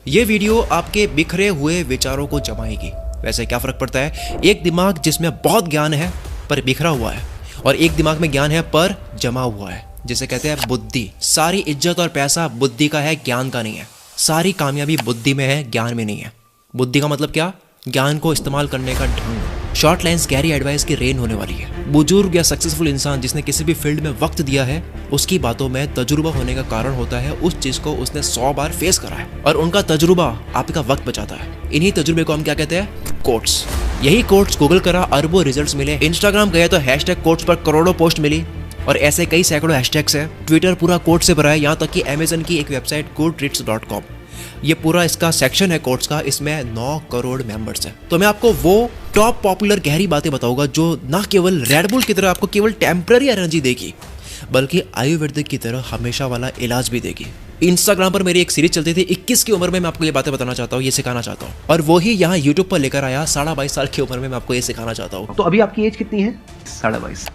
ये वीडियो आपके बिखरे हुए विचारों को जमाएगी। वैसे क्या फर्क पड़ता है, एक दिमाग जिसमें बहुत ज्ञान है पर बिखरा हुआ है, और एक दिमाग में ज्ञान है पर जमा हुआ है, जिसे कहते हैं बुद्धि। सारी इज्जत और पैसा बुद्धि का है, ज्ञान का नहीं है। सारी कामयाबी बुद्धि में है, ज्ञान में नहीं है। बुद्धि का मतलब क्या? ज्ञान को इस्तेमाल करने का ढंग। शॉर्ट लाइन्स गैरी एडवाइस की रेन होने वाली है। बुजुर्ग या सक्सेसफुल इंसान जिसने किसी भी फील्ड में वक्त दिया है, उसकी बातों में तजुर्बा होने का कारण होता है उस चीज को उसने 100 बार फेस करा है, और उनका तजुर्बा आपका वक्त बचाता है। इन्हीं तजुर्बे को हम क्या कहते हैं? कोट्स। यही कोट्स गूगल करा, अरबों रिजल्ट्स मिले। इंस्टाग्राम गए तो हैशटैग कोट्स पर करोड़ों पोस्ट मिली, और ऐसे कई सैकड़ों हैशटैग्स हैं। ट्विटर पूरा कोट से भरा है, यहाँ तक कि अमेजन की एक वेबसाइट goodreads.com, ये पूरा इसका सेक्शन है कोट्स का, इसमें 9 करोड़ मेंबर्स हैं। तो मैं आपको वो टॉप पॉपुलर गहरी बातें बताऊंगा जो ना केवल रेड बुल की तरह आपको केवल टेम्पररी एनर्जी देगी, बल्कि आयुर्वेदिक की तरह हमेशा वाला इलाज भी देगी। इंस्टाग्राम पर मेरी एक सीरीज चलती थी, 21 की उम्र में मैं आपको ये बातें बताना चाहता हूँ, ये सिखाना चाहता हूँ, और वही यहाँ यूट्यूब पर लेकर आया 22.5 साल की उम्र में मैं आपको ये सिखाना चाहता हूँ। तो अभी आपकी एज कितनी है? 22.5।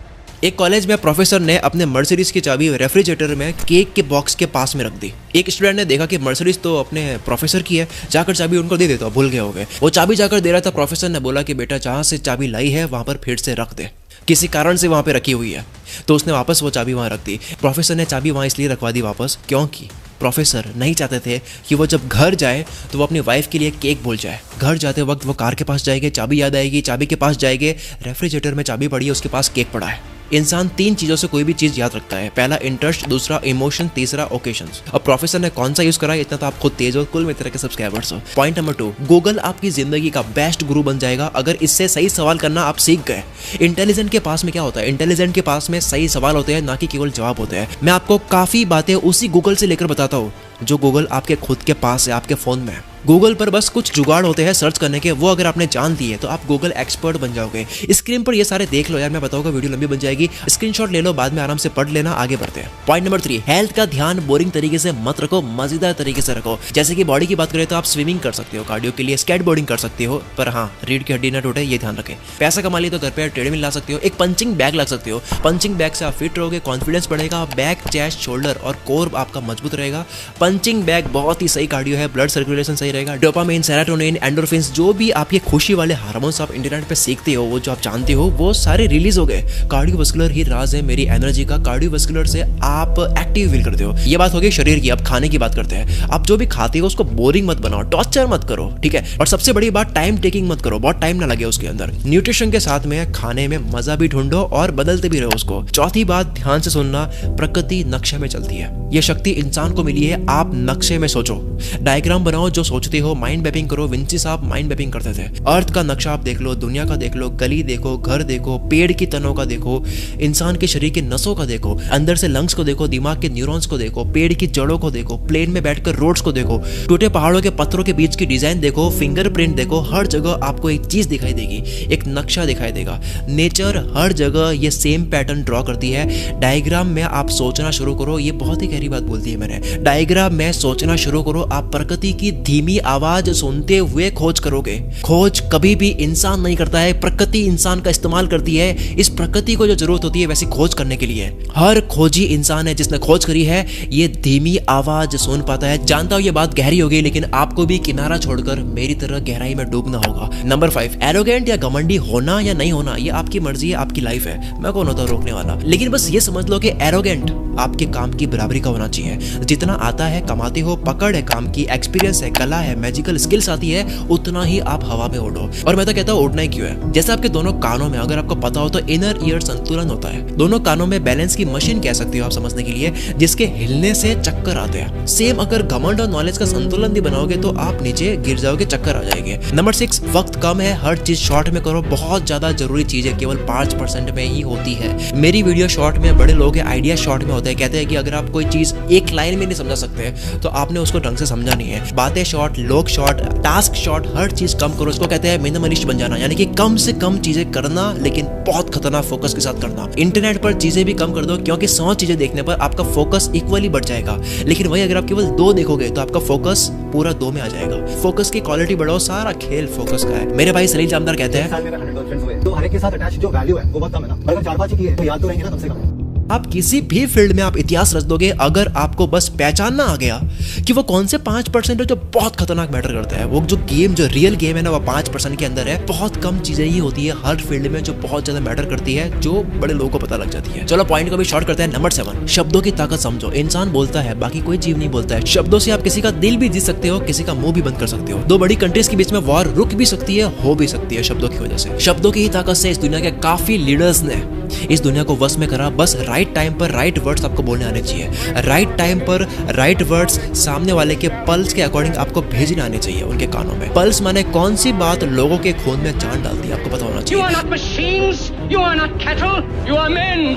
एक कॉलेज में प्रोफेसर ने अपने मर्सिडीज की चाबी रेफ्रिजरेटर में केक के बॉक्स के पास में रख दी। एक स्टूडेंट ने देखा कि मर्सिडीज तो अपने प्रोफेसर की है, जाकर चाबी उनको दे देता, भूल गए होंगे। वो चाबी जाकर दे रहा था, प्रोफेसर ने बोला कि बेटा जहाँ से चाबी लाई है वहाँ पर फिर से रख दे, किसी कारण से वहाँ पे रखी हुई है। तो उसने वापस वो चाबी वहाँ रख दी। प्रोफेसर ने चाबी वहाँ इसलिए रखवा दी वापस क्योंकि प्रोफेसर नहीं चाहते थे कि वो जब घर जाए तो वो अपनी वाइफ के लिए केक भूल जाए। घर जाते वक्त वो कार के पास जाएंगे, चाबी याद आएगी, चाबी के पास जाएंगे, रेफ्रिजरेटर में चाबी पड़ी है, उसके पास केक पड़ा है। इंसान 3 चीजों से कोई भी चीज याद रखता है, पहला इंटरेस्ट, दूसरा इमोशन, तीसरा ओकेशंस। अब प्रोफेसर ने कौन सा यूज करा, इतना तो आप खुद तेज हो, कुल मेरे के सब्सक्राइबर्स हो। पॉइंट नंबर 2, गूगल आपकी जिंदगी का बेस्ट गुरु बन जाएगा अगर इससे सही सवाल करना आप सीख गए। इंटेलिजेंट के पास में क्या होता है? इंटेलिजेंट के पास में सही सवाल होते हैं, ना कि केवल जवाब होते हैं। मैं आपको काफी बातें उसी गूगल से लेकर बताता हूँ जो गूगल आपके खुद के पास है, आपके फोन में। गूगल पर बस कुछ जुगाड़ होते हैं सर्च करने के, वो अगर आपने जान दिए तो आप गूगल एक्सपर्ट बन जाओगे। स्क्रीन पर ये सारे देख लो यार, मैं बताऊंगा, वीडियो लंबी बन जाएगी, स्क्रीनशॉट ले लो, बाद में आराम से पढ़ लेना। आगे बढ़ते हैं। पॉइंट नंबर 3, हेल्थ का ध्यान बोरिंग तरीके से मत रखो, मजेदार तरीके से रखो। जैसे कि बॉडी की बात करें तो आप स्विमिंग कर सकते हो, कार्डियो के लिए स्केट बोर्डिंग कर सकते हो, पर हाँ रीढ़ की हड्डी न टूटे, ये ध्यान रखें। पैसा कमा लिए तो घर पे ट्रेडमिल ला सकते हो, एक पंचिंग बैग ला सकते हो। पंचिंग बैग से आप फिट रहोगे, कॉन्फिडेंस बढ़ेगा, बैक, चेस्ट, शोल्डर और कोर आपका मजबूत रहेगा। पंचिंग बैग बहुत ही सही कार्डियो है, ब्लड सर्कुलेशन सही रहेगा। डोपामाइन, सेरोटोनिन, एंडोर्फिन्स, जो भी आपके खुशी वाले हार्मोन्स आप इंटरनेट पे सीखते हो, वो जो आप जानते हो, वो सारे रिलीज हो गए। कार्डियोवास्कुलर ही राज है मेरी एनर्जी का। कार्डियोवास्कुलर से आप एक्टिव फील करते हो। ये बात हो गई शरीर की। अब खाने की बात करते हैं। आप जो भी खाते हो उसको बोरिंग मत बनाओ, टॉर्चर मत करो, ठीक है? और सबसे बड़ी बात, टाइम टेकिंग मत करो, बहुत टाइम ना लगे उसके अंदर। न्यूट्रिशन के साथ में खाने में मजा भी ढूंढो और बदलते भी रहो उसको। चौथी बात, ध्यान से सुनना, प्रकृति नक्शे में चलती है। ये शक्ति इंसान को मिली है, आप नक्शे में सोचो, डायग्राम बनाओ जो सोचते हो, माइंड मैपिंग करो। विंची साहब माइंड मैपिंग करते थे। अर्थ का नक्शा आप देख लो, दुनिया का देख लो, गली देखो, घर देखो, पेड़ की तनों का देखो, इंसान के शरीर के नसों का देखो, अंदर से लंग्स को देखो, दिमाग के न्यूरॉन्स को देखो, पेड़ की जड़ों को देखो, प्लेन में बैठकर रोड्स को देखो, टूटे पहाड़ों के पत्थरों के बीच की डिजाइन देखो, फिंगरप्रिंट देखो। हर जगह आपको एक चीज दिखाई देगी, एक नक्शा दिखाई देगा। नेचर हर जगह ये सेम पैटर्न ड्रॉ करती है। डायग्राम में आप सोचना शुरू करो, ये बहुत ही गहरी बात बोलती है मैंने। डायग्राम में सोचना शुरू करो, आप प्रकृति की धीमी आवाज सुनते हुए खोज करोगे। खोज कभी भी इंसान नहीं करता है, प्रकृति इंसान का इस्तेमाल करती है। इस प्रकृति को जो जरूरत होती है वैसी खोज करने के लिए, हर खोजी इंसान है जिसने खोज करी है, ये धीमी आवाज सुन पाता है। जानता हूं ये बात गहरी हो गई, लेकिन आपको भी किनारा छोड़कर मेरी तरह गहराई में डूबना होगा। नंबर 5, एरोगेंट या घमंडी होना या नहीं होना, ये आपकी मर्जी है, आपकी लाइफ है, मैं कौन होता रोकने वाला। लेकिन बस ये समझ लो कि एरोगेंट आपके काम की बराबरी का होना चाहिए। जितना आता है कमाते हो, पकड़ है काम की, एक्सपीरियंस है, कला है, मैजिकल स्किल्स आती है, उतना ही आप हवा में उड़ो। और मैं तो कहता हूँ उड़ना ही क्यों है। जैसे आपके दोनों कानों में, अगर आपको पता हो तो इनर ईयर संतुलन होता है। दोनों कानों में बैलेंस की मशीन कह सकते हो आप समझने के लिए, जिसके हिलने से चक्कर आते हैं। सेम अगर घमंड और नॉलेज का संतुलन भी बनाओगे तो आप नीचे गिर जाओगे, चक्कर आ जाएंगे। नंबर 6, वक्त कम है, हर चीज शॉर्ट में करो। बहुत ज्यादा जरूरी चीज है केवल 5% में ही होती है। मेरी वीडियो शॉर्ट में, बड़े लोग आइडिया शॉर्ट में होता है। कहते हैं कि अगर आप कोई चीज एक लाइन में नहीं समझा सकते तो आपने उसको ढंग से समझा नहीं है। बातें शॉर्ट, लोग शॉर्ट, टास्क शॉर्ट, हर चीज कम करो। इसको कहते हैं मिनिमलिस्ट बन जाना, यानी कि कम से कम चीजें करना, लेकिन बहुत खतरनाक फोकस के साथ करना। इंटरनेट पर चीजें भी कम कर दो, क्योंकि 100 चीजें देखने पर आपका फोकस इक्वली बढ़ जाएगा। लेकिन वही अगर आप केवल 2 देखोगे तो आपका फोकस पूरा 2 में आ जाएगा। फोकस की क्वालिटी बढ़ाओ, सारा खेल फोकस का है। मेरे भाई सलील जामदार कहते हैं, तो हर एक के साथ अटैच जो वैल्यू है वो बहुत कम है ना। अगर 4-5 की है तो याद तो रहेंगे ना कम से कम। आप किसी भी फील्ड में आप इतिहास रच दोगे अगर आपको बस पहचानना आ गया कि वो कौन से 5% है जो बहुत खतरनाक मैटर करता है। वो जो गेम, जो रियल गेम है ना, वो 5% के अंदर है। बहुत कम चीजें ही होती है हर फील्ड में जो बहुत ज्यादा मैटर करती है, जो बड़े लोगों को पता लग जाती है। चलो पॉइंट को भी शॉर्ट करते हैं। नंबर 7, शब्दों की ताकत समझो। इंसान बोलता है, बाकी कोई जीव नहीं बोलता है। शब्दों से आप किसी का दिल भी जीत सकते हो, किसी का मुंह भी बंद कर सकते हो। दो बड़ी कंट्रीज के बीच में वॉर रुक भी सकती है, हो भी सकती है शब्दों की वजह से। शब्दों की ही ताकत से इस दुनिया के काफी लीडर्स ने इस दुनिया को वश में करा। बस राइट टाइम पर राइट वर्ड्स आपको बोलने आने चाहिए। राइट टाइम पर राइट वर्ड्स सामने वाले के पल्स के अकॉर्डिंग आपको भेजने आने चाहिए उनके कानों में। पल्स माने कौन सी बात लोगों के खून में जान डालती है, आपको पता होना चाहिए। You are not machines, you are not cattle, you are men.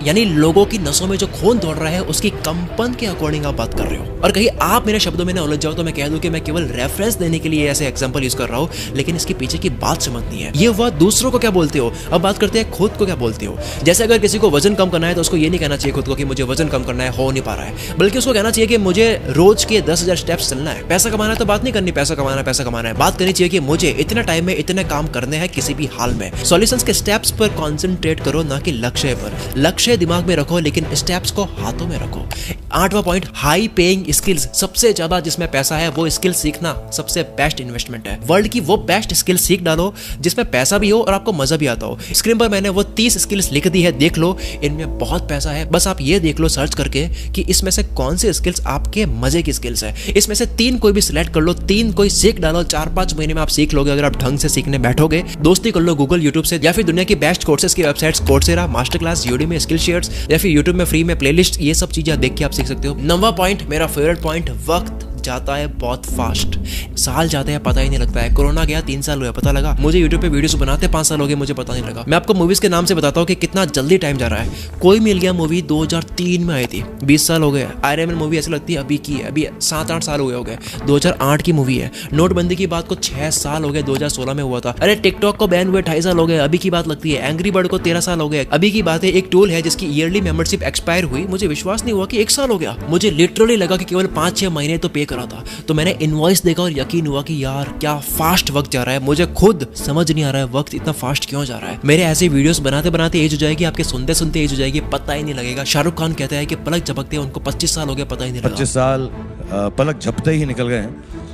यानी लोगों की नसों में जो खून दौड़ रहा है उसकी कंपन के अकॉर्डिंग आप बात कर रहे हो। और कहीं आप मेरे शब्दों में ना उलझ जाओ तो मैं कह दूं कि मैं केवल रेफरेंस देने के लिए ऐसे एग्जांपल यूज कर रहा हूं, लेकिन इसके पीछे की बात समझनी है। ये हुआ दूसरों को क्या बोलते हो, अब बात करते हैं खुद को क्या बोलते हो। जैसे अगर किसी को वजन कम करना है तो उसको ये नहीं कहना चाहिए खुद को कि मुझे वजन कम करना है, हो नहीं पा रहा है, बल्कि उसको कहना चाहिए कि मुझे रोज के 10,000 स्टेप्स चलना है। पैसा कमाना है तो बात नहीं करनी पैसा कमाना है, बात करनी चाहिए कि मुझे इतना टाइम में इतने काम करने हैं किसी भी हाल में। सॉल्यूशंस के स्टेप्स पर कॉन्सेंट्रेट करो, ना कि लक्ष्य पर। लक्ष्य दिमाग में रखो लेकिन स्टेप्स को हाथों में रखो। 8वां पॉइंट, हाई पेइंग स्किल्स। सबसे ज्यादा जिसमें पैसा है वो स्किल सीखना सबसे बेस्ट इन्वेस्टमेंट है। वर्ल्ड की वो बेस्ट स्किल सीख डालो जिसमें पैसा भी हो और आपको मजा भी आता हो। स्क्रीन पर मैंने वो 30 स्किल्स लिख दी है, देख लो, इनमें बहुत पैसा है। बस आप ये देख लो सर्च करके कि इसमें से कौन सी स्किल्स आपके मजे की स्किल्स है। इसमें से 3 कोई भी सिलेक्ट कर लो, 3 कोई सीख डालो। 4-5 महीने में आप सीख लोगे अगर आप ढंग से सीखने बैठोगे। दोस्ती कर लो गूगल, यूट्यूब से, या फिर दुनिया की बेस्ट कोर्सेज की websites Coursera, master class, Udemy, skill shares, या फिर यूट्यूब में फ्री में प्लेलिस्ट, ये सब चीजें देख के आप सीख सकते हो। 9वां पॉइंट, मेरा फेवरेट पॉइंट, वक्त जाता है बहुत फास्ट। साल जाते हैं पता ही नहीं लगता है। कोरोना गया 3 साल हुए, पता लगा। मुझे यूट्यूब पे वीडियोस बनाते 5 साल हो गए, मुझे पता नहीं लगा। मैं आपको मूवीज के नाम से बताता हूँ कि कितना जल्दी टाइम जा रहा है। कोई मिल गया मूवी 2003 में आई थी, 20 साल हो गए। आयरन मैन मूवी ऐसी लगती है अभी की है, अभी 7-8 साल हुए हो गए। 2008 की मूवी है। नोटबंदी की बात को 6 साल हो गए, 2016 में हुआ था। अरे टिकटॉक को बैन हुए 2.5 साल हो गए, अभी की बात लगती है। एंग्री बर्ड को 13 साल हो गए, अभी की बात है। एक टूल है जिसकी ईयरली मेंबरशिप एक्सपायर हुई, मुझे विश्वास नहीं हुआ कि 1 साल हो गया। मुझे लिटरली लगा कि केवल 5-6 महीने तो पे करा था। तो मैंने इनवॉइस देखा और यकीन हुआ कि यार क्या फास्ट वक्त जा रहा है। मुझे खुद समझ नहीं आ रहा है वक्त इतना फास्ट क्यों जा रहा है। मेरे ऐसे वीडियोस बनाते बनाते एज हो जाएगी, आपके सुनते सुनते एज हो जाएगी, पता ही नहीं लगेगा। शाहरुख खान कहता है कि पलक झपकते हैं उनको 25 साल हो गए, पता ही नहीं लगा। 25 साल पलक झपते ही निकल गए हैं।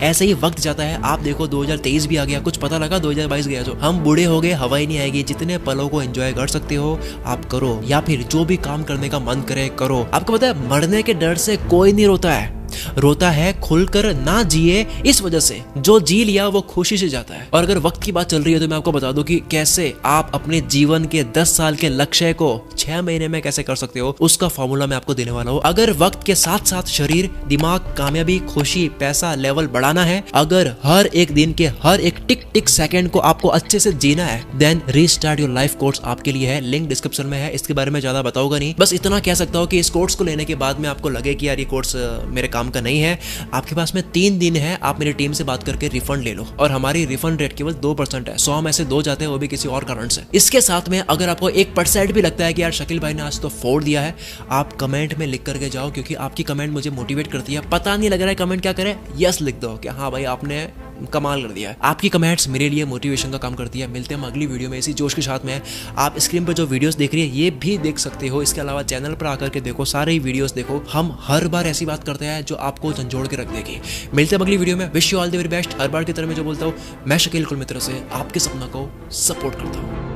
ऐसे ही वक्त जाता है। आप देखो 2023 भी आ गया, कुछ पता लगा 2022 गया। जो हम बूढ़े हो गए, हवा ही नहीं आएगी। जितने पलों को एंजॉय कर सकते हो आप करो, या फिर जो भी काम करने का मन करे करो। आपको पता है मरने के डर से कोई नहीं रोता है, रोता है खुलकर ना जिए इस वजह से। जो जी लिया वो खुशी से जाता है। और अगर वक्त की बात चल रही है तो मैं आपको बता दूं कि कैसे आप अपने जीवन के 10 साल के लक्ष्य को 6 महीने में कैसे कर सकते हो, उसका फॉर्मूला मैं आपको देने वाला हूं। अगर वक्त के साथ साथ शरीर, दिमाग, कामयाबी, खुशी, पैसा लेवल बढ़ाना है, अगर हर एक दिन के हर एक टिक टिक सेकंड को आपको अच्छे से जीना है, then restart your life course आपके लिए है। लिंक डिस्क्रिप्शन में है। इसके बारे में ज्यादा बताऊंगा नहीं, बस इतना कह सकता हूं कि इस कोर्स को लेने के बाद में आपको लगे कि यार ये कोर्स मेरे काम का नहीं है, आपके पास में 3 दिन है, आप मेरी टीम से बात करके रिफंड ले लो। और हमारी रिफंड रेट केवल 2% है। 100 में से 2 जाते हैं, वो भी किसी और कारण से। इसके साथ में अगर आपको 1% भी लगता है कि यार शकील भाई ने आज तो फोड़ दिया है, आप कमेंट में लिख करके जाओ, क्योंकि आपकी कमेंट मुझे मोटिवेट करती है। पता नहीं लग रहा है कमेंट क्या करे, यस लिख दो कि हाँ भाई आपने कमाल कर दिया है। आपकी कमेंट्स मेरे लिए मोटिवेशन का काम करती है। मिलते हैं हम अगली वीडियो में इसी जोश के साथ में। आप स्क्रीन पर जो वीडियोस देख रही है ये भी देख सकते हो। इसके अलावा चैनल पर आकर के देखो, सारे ही वीडियोस देखो। हम हर बार ऐसी बात करते हैं जो आपको झंझोड़ के रख देगी। मिलते हैं अगली वीडियो में। Wish you all the very best. हर बार की तरह मैं जो बोलता हूँ, मैं शकील कुल मित्र से आपके सपना को सपोर्ट करता हूँ।